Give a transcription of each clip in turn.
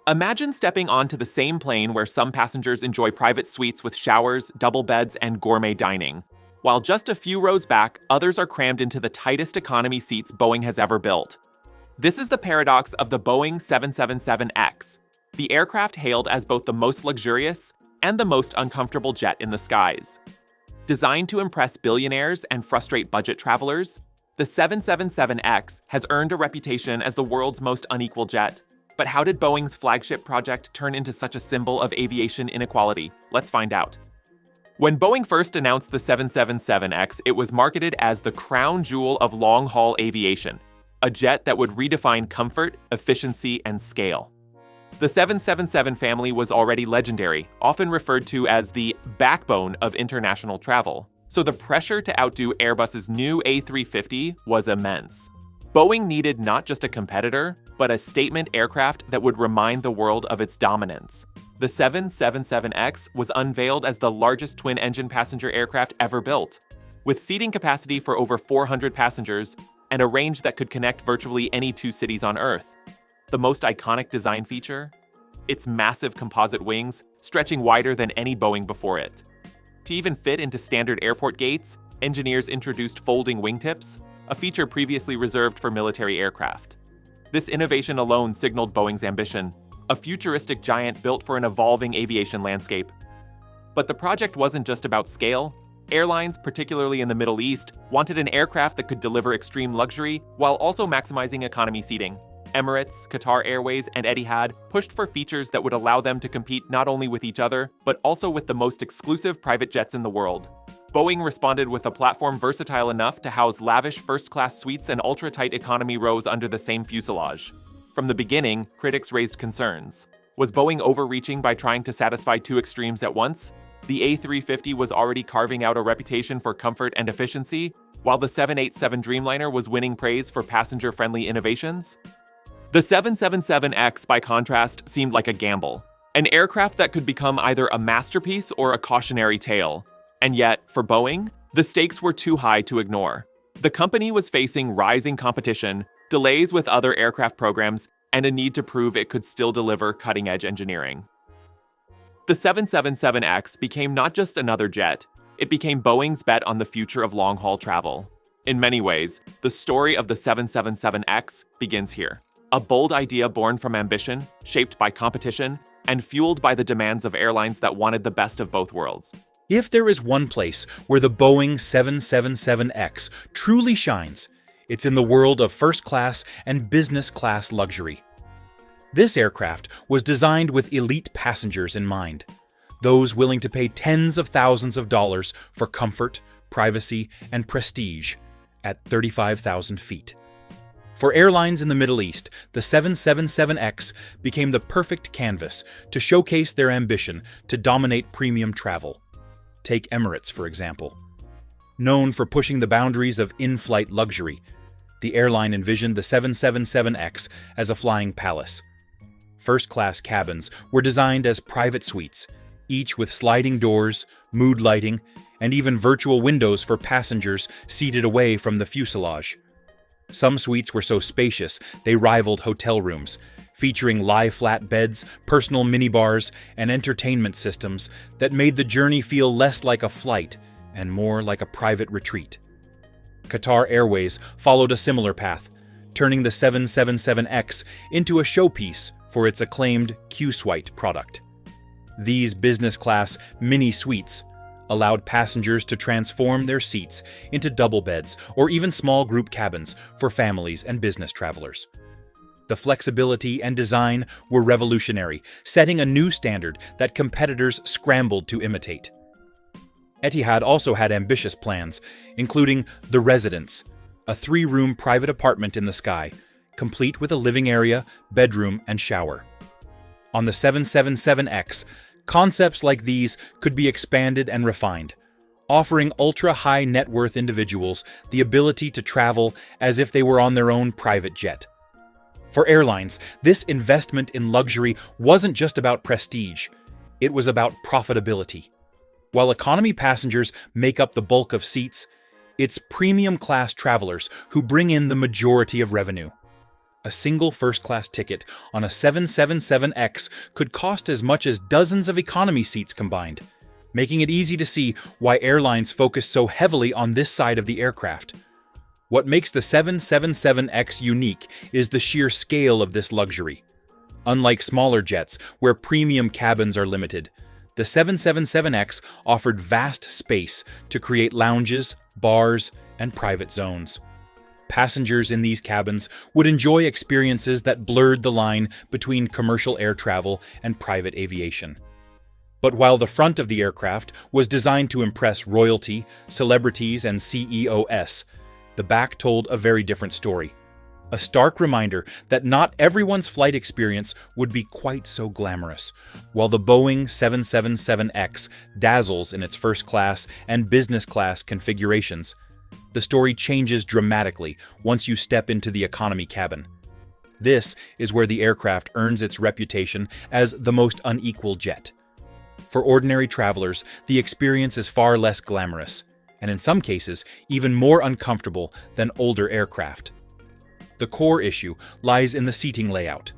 Imagine stepping onto the same plane where some passengers enjoy private suites with showers, double beds, and gourmet dining. While just a few rows back, others are crammed into the tightest economy seats Boeing has ever built. This is the paradox of the Boeing 777X, the aircraft hailed as both the most luxurious and the most uncomfortable jet in the skies. Designed to impress billionaires and frustrate budget travelers, the 777X has earned a reputation as the world's most unequal jet. But how did Boeing's flagship project turn into such a symbol of aviation inequality? Let's find out. When Boeing first announced the 777X, it was marketed as the crown jewel of long-haul aviation, a jet that would redefine comfort, efficiency, and scale. The 777 family was already legendary, often referred to as the backbone of international travel, so the pressure to outdo Airbus's new A350 was immense. Boeing needed not just a competitor, but a statement aircraft that would remind the world of its dominance. The 777X was unveiled as the largest twin-engine passenger aircraft ever built, with seating capacity for over 400 passengers and a range that could connect virtually any two cities on Earth. The most iconic design feature? Its massive composite wings, stretching wider than any Boeing before it. To even fit into standard airport gates, engineers introduced folding wingtips, a feature previously reserved for military aircraft. This innovation alone signaled Boeing's ambition, a futuristic giant built for an evolving aviation landscape. But the project wasn't just about scale. Airlines, particularly in the Middle East, wanted an aircraft that could deliver extreme luxury while also maximizing economy seating. Emirates, Qatar Airways, and Etihad pushed for features that would allow them to compete not only with each other, but also with the most exclusive private jets in the world. Boeing responded with a platform versatile enough to house lavish first-class suites and ultra-tight economy rows under the same fuselage. From the beginning, critics raised concerns. Was Boeing overreaching by trying to satisfy two extremes at once? The A350 was already carving out a reputation for comfort and efficiency, while the 787 Dreamliner was winning praise for passenger-friendly innovations. The 777X, by contrast, seemed like a gamble. An aircraft that could become either a masterpiece or a cautionary tale. And yet, for Boeing, the stakes were too high to ignore. The company was facing rising competition, delays with other aircraft programs, and a need to prove it could still deliver cutting-edge engineering. The 777X became not just another jet, it became Boeing's bet on the future of long-haul travel. In many ways, the story of the 777X begins here. A bold idea born from ambition, shaped by competition, and fueled by the demands of airlines that wanted the best of both worlds. If there is one place where the Boeing 777X truly shines, it's in the world of first-class and business-class luxury. This aircraft was designed with elite passengers in mind, those willing to pay tens of thousands of dollars for comfort, privacy, and prestige at 35,000 feet. For airlines in the Middle East, the 777X became the perfect canvas to showcase their ambition to dominate premium travel. Take Emirates, for example. Known for pushing the boundaries of in-flight luxury, the airline envisioned the 777X as a flying palace. First-class cabins were designed as private suites, each with sliding doors, mood lighting, and even virtual windows for passengers seated away from the fuselage. Some suites were so spacious they rivaled hotel rooms, featuring lie-flat beds, personal minibars, and entertainment systems that made the journey feel less like a flight and more like a private retreat. Qatar Airways followed a similar path, turning the 777X into a showpiece for its acclaimed Q-Suite product. These business-class mini-suites allowed passengers to transform their seats into double beds or even small group cabins for families and business travelers. The flexibility and design were revolutionary, setting a new standard that competitors scrambled to imitate. Etihad also had ambitious plans, including the Residence, a 3-room private apartment in the sky, complete with a living area, bedroom, and shower. On the 777X, concepts like these could be expanded and refined, offering ultra-high net worth individuals the ability to travel as if they were on their own private jet. For airlines, this investment in luxury wasn't just about prestige, it was about profitability. While economy passengers make up the bulk of seats, it's premium class travelers who bring in the majority of revenue. A single first-class ticket on a 777X could cost as much as dozens of economy seats combined, making it easy to see why airlines focus so heavily on this side of the aircraft. What makes the 777X unique is the sheer scale of this luxury. Unlike smaller jets, where premium cabins are limited, the 777X offered vast space to create lounges, bars, and private zones. Passengers in these cabins would enjoy experiences that blurred the line between commercial air travel and private aviation. But while the front of the aircraft was designed to impress royalty, celebrities, and CEOs, the back told a very different story. A stark reminder that not everyone's flight experience would be quite so glamorous. While the Boeing 777X dazzles in its first class and business class configurations, the story changes dramatically once you step into the economy cabin. This is where the aircraft earns its reputation as the most unequal jet. For ordinary travelers, the experience is far less glamorous, and in some cases, even more uncomfortable than older aircraft. The core issue lies in the seating layout.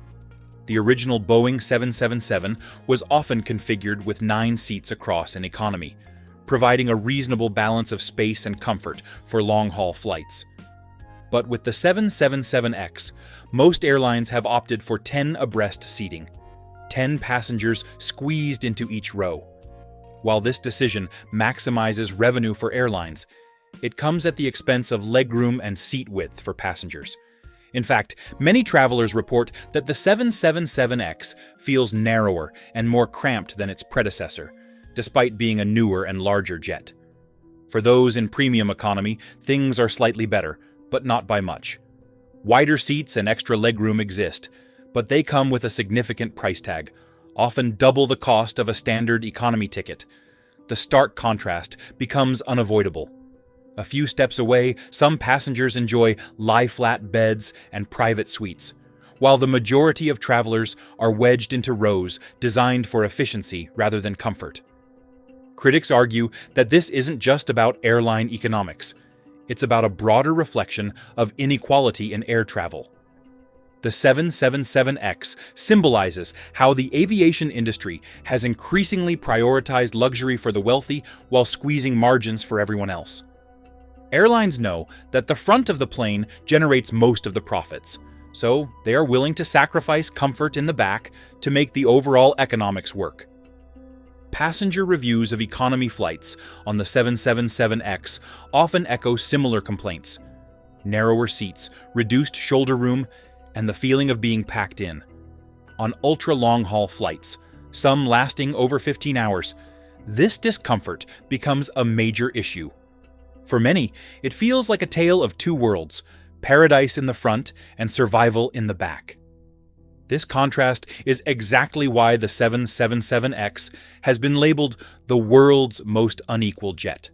The original Boeing 777 was often configured with 9 seats across in economy, providing a reasonable balance of space and comfort for long-haul flights. But with the 777X, most airlines have opted for 10 abreast seating, 10 passengers squeezed into each row. While this decision maximizes revenue for airlines, it comes at the expense of legroom and seat width for passengers. In fact, many travelers report that the 777X feels narrower and more cramped than its predecessor, despite being a newer and larger jet. For those in premium economy, things are slightly better, but not by much. Wider seats and extra legroom exist, but they come with a significant price tag, often double the cost of a standard economy ticket. The stark contrast becomes unavoidable. A few steps away, some passengers enjoy lie-flat beds and private suites, while the majority of travelers are wedged into rows designed for efficiency rather than comfort. Critics argue that this isn't just about airline economics. It's about a broader reflection of inequality in air travel. The 777X symbolizes how the aviation industry has increasingly prioritized luxury for the wealthy while squeezing margins for everyone else. Airlines know that the front of the plane generates most of the profits, so they are willing to sacrifice comfort in the back to make the overall economics work. Passenger reviews of economy flights on the 777X often echo similar complaints: narrower seats, reduced shoulder room, and the feeling of being packed in. On ultra-long-haul flights, some lasting over 15 hours, this discomfort becomes a major issue. For many, it feels like a tale of two worlds: paradise in the front and survival in the back. This contrast is exactly why the 777X has been labeled the world's most unequal jet.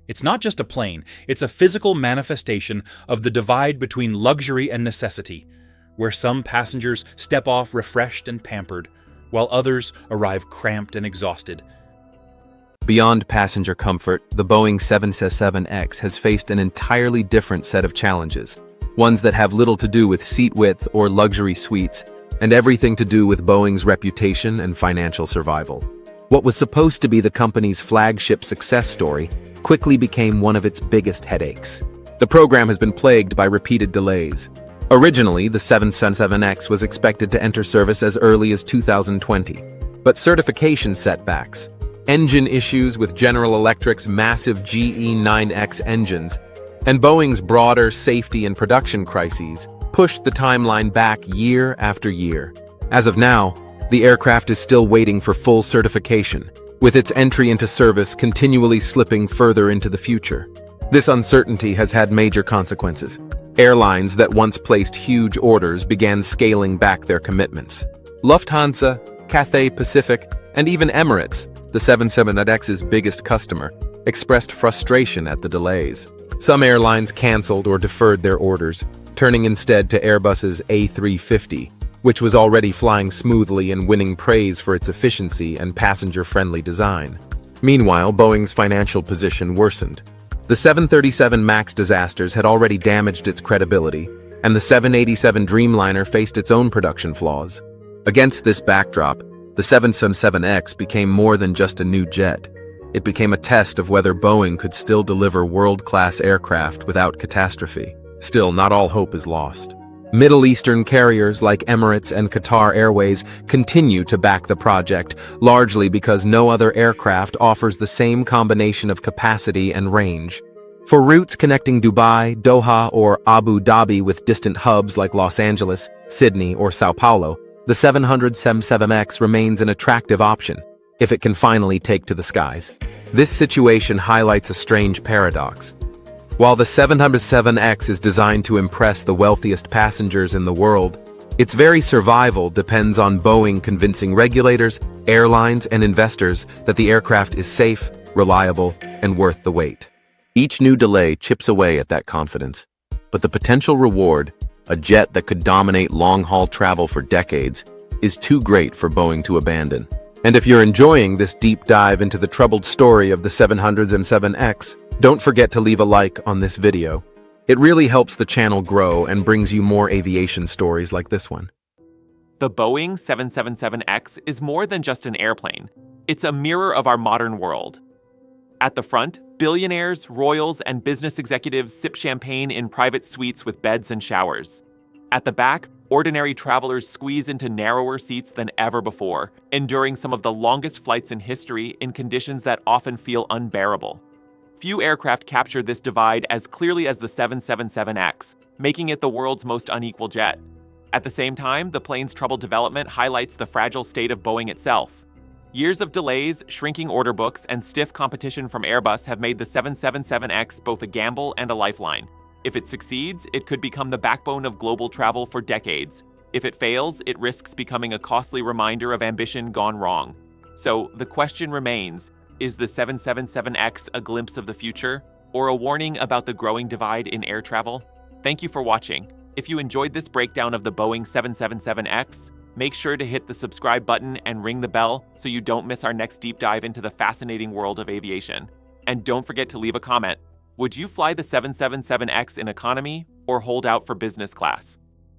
It's not just a plane, it's a physical manifestation of the divide between luxury and necessity, where some passengers step off refreshed and pampered, while others arrive cramped and exhausted. Beyond passenger comfort, the Boeing 777X has faced an entirely different set of challenges, ones that have little to do with seat width or luxury suites, and everything to do with Boeing's reputation and financial survival. What was supposed to be the company's flagship success story quickly became one of its biggest headaches. The program has been plagued by repeated delays. Originally, the 777X was expected to enter service as early as 2020, but certification setbacks, engine issues with General Electric's massive GE9X engines, and Boeing's broader safety and production crises pushed the timeline back year after year. As of now, the aircraft is still waiting for full certification, with its entry into service continually slipping further into the future. This uncertainty has had major consequences. Airlines that once placed huge orders began scaling back their commitments. Lufthansa, Cathay Pacific, and even Emirates, the 777X's biggest customer, expressed frustration at the delays. Some airlines canceled or deferred their orders, turning instead to Airbus's A350, which was already flying smoothly and winning praise for its efficiency and passenger-friendly design. Meanwhile, Boeing's financial position worsened. The 737 MAX disasters had already damaged its credibility, and the 787 Dreamliner faced its own production flaws. Against this backdrop, the 777X became more than just a new jet. It became a test of whether Boeing could still deliver world-class aircraft without catastrophe. Still, not all hope is lost. Middle Eastern carriers like Emirates and Qatar Airways continue to back the project, largely because no other aircraft offers the same combination of capacity and range. For routes connecting Dubai, Doha, or Abu Dhabi with distant hubs like Los Angeles, Sydney, or Sao Paulo, the 777X remains an attractive option, if it can finally take to the skies. This situation highlights a strange paradox. While the 777X is designed to impress the wealthiest passengers in the world, its very survival depends on Boeing convincing regulators, airlines, and investors that the aircraft is safe, reliable, and worth the wait. Each new delay chips away at that confidence, but the potential reward, a jet that could dominate long-haul travel for decades, is too great for Boeing to abandon. And if you're enjoying this deep dive into the troubled story of the 777X, don't forget to leave a like on this video. It really helps the channel grow and brings you more aviation stories like this one. The Boeing 777X is more than just an airplane. It's a mirror of our modern world. At the front, billionaires, royals, and business executives sip champagne in private suites with beds and showers. At the back, ordinary travelers squeeze into narrower seats than ever before, enduring some of the longest flights in history in conditions that often feel unbearable. Few aircraft capture this divide as clearly as the 777X, making it the world's most unequal jet. At the same time, the plane's troubled development highlights the fragile state of Boeing itself. Years of delays, shrinking order books, and stiff competition from Airbus have made the 777X both a gamble and a lifeline. If it succeeds, it could become the backbone of global travel for decades. If it fails, it risks becoming a costly reminder of ambition gone wrong. So the question remains, is the 777X a glimpse of the future, or a warning about the growing divide in air travel? Thank you for watching. If you enjoyed this breakdown of the Boeing 777X, make sure to hit the subscribe button and ring the bell so you don't miss our next deep dive into the fascinating world of aviation. And don't forget to leave a comment. Would you fly the 777X in economy or hold out for business class?